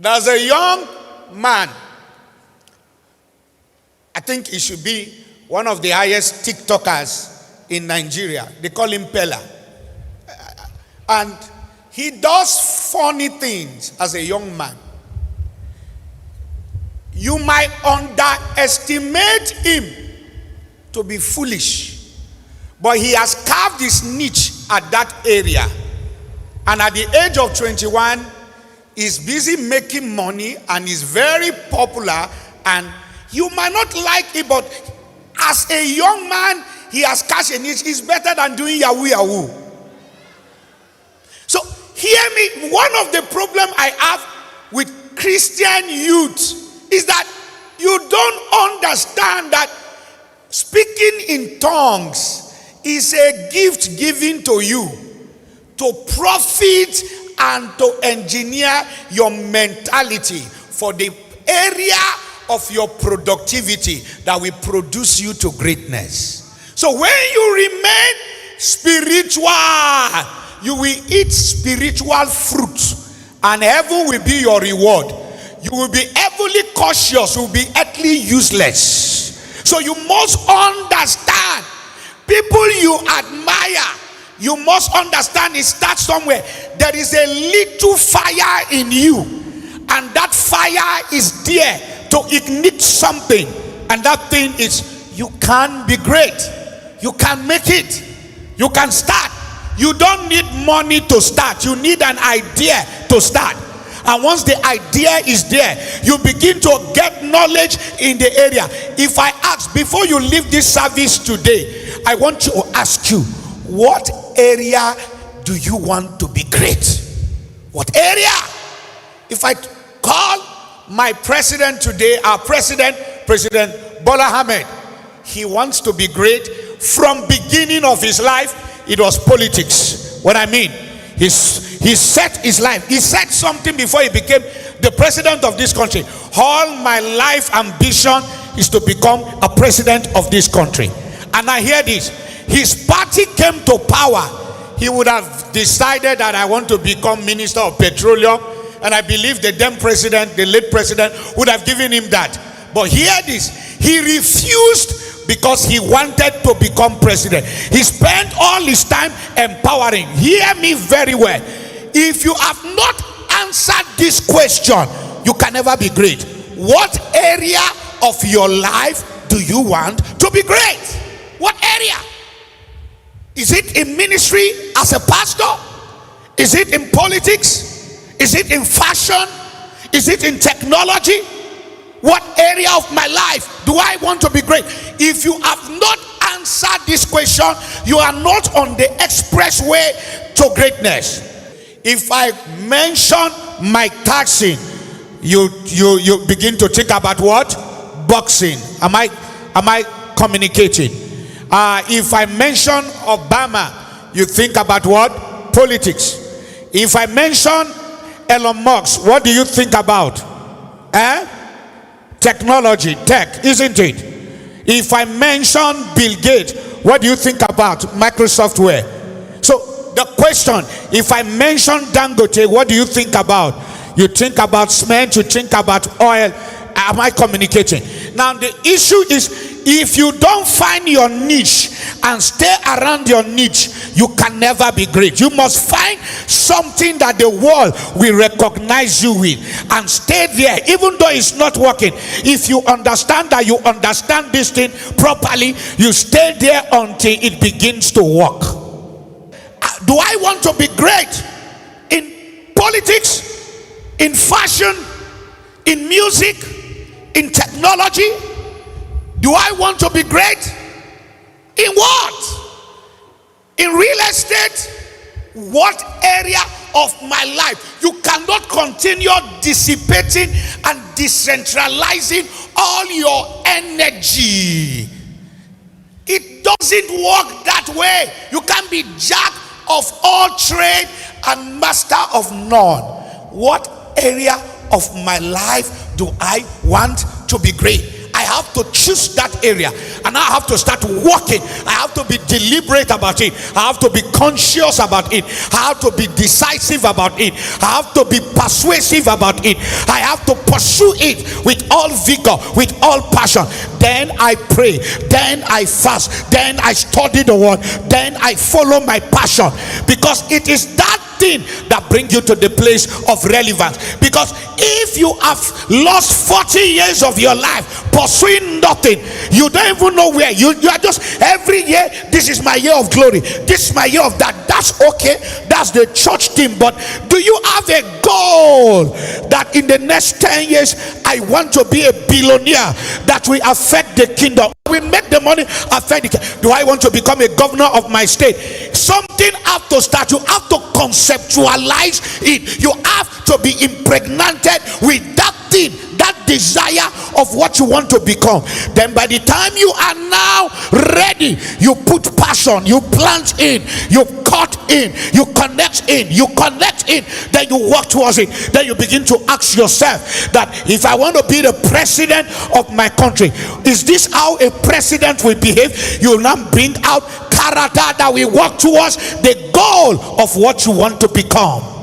There's a young man. I think he should be one of the highest TikTokers in Nigeria. They call him Peller. And he does funny things as a young man. You might underestimate him to be foolish, but he has carved his niche at that area. And at the age of 21, he's busy making money and is very popular. And you might not like it, but as a young man, he has cashed a niche. It's better than doing Yahoo Yahoo. So hear me, one of the problems I have with Christian youth is that you don't understand that speaking in tongues is a gift given to you to profit and to engineer your mentality for the area of your productivity that will produce you to greatness. So when you remain spiritual, you will eat spiritual fruit and heaven will be your reward. You will be heavily cautious, you will be earthly useless. So you must understand, people you admire, you must understand it starts somewhere. There is a little fire in you, and that fire is there to ignite something. And that thing is, you can be great. You can make it. You can start. You don't need money to start. You need an idea to start. And once the idea is there, you begin to get knowledge in the area. If I ask, before you leave this service today, I want to ask you, what area do you want to be great? What area? If I call my president today, our president, President Bola Ahmed, he wants to be great. From beginning of his life, it was politics. What I mean, he set his life. He said something before he became the president of this country. All my life ambition is to become a president of this country. And I hear this. His party came to power. He would have decided that I want to become Minister of Petroleum. And I believe the then president, the late president, would have given him that. But hear this. He refused because he wanted to become president. He spent all his time empowering. Hear me very well. If you have not answered this question, you can never be great. What area of your life do you want to be great? What area? Is it in ministry as a pastor? Is it in politics? Is it in fashion? Is it in technology? What area of my life do I want to be great? If you have not answered this question, you are not on the expressway to greatness. If I mention Mike Tyson, you begin to think about what? Boxing. Am I communicating? If I mention Obama, you think about what? Politics. If I mention Elon Musk, what do you think about? Technology, tech, isn't it? If I mention Bill Gates, what do you think about? Microsoft. So the question, if I mention Dangote, what do you think about? You think about cement, you think about oil. Am I communicating? Now the issue is, if you don't find your niche and stay around your niche, you can never be great. You must find something that the world will recognize you with and stay there, even though it's not working. If you understand that you understand this thing properly, you stay there until it begins to work. Do I want to be great in politics, in fashion, in music, in technology? Do I want to be great? In what? In real estate? What area of my life? You cannot continue dissipating and decentralizing all your energy. It doesn't work that way. You can't be jack of all trade and master of none. What area of my life do I want to be great? I have to choose that area, and I have to start working. I have to be deliberate about it. I have to be conscious about it. I have to be decisive about it. I have to be persuasive about it. I have to pursue it with all vigor, with all passion. Then I pray, then I fast, then I study the word, then I follow my passion, because it is that thing that brings you to the place of relevance. Because if you have lost 40 years of your life pursuing nothing, you don't even know where you are. Just every year, this is my year of glory, this is my year of that. That's okay, that's the church thing. But do you have a goal that in the next 10 years I want to be a billionaire that will affect the kingdom, we make the money affect the kingdom? Do I want to become a governor of my state? Something have to start. You have to conceptualize it. You have to be impregnated with that thing, that desire of what you want to become. Then by the time you are now ready, you put passion, you plant in, you cut in, you connect in, you connect in, then you walk towards it. Then you begin to ask yourself that if I want to be the president of my country, is this how a president will behave? You will now bring out character that will work towards the goal of what you want to become.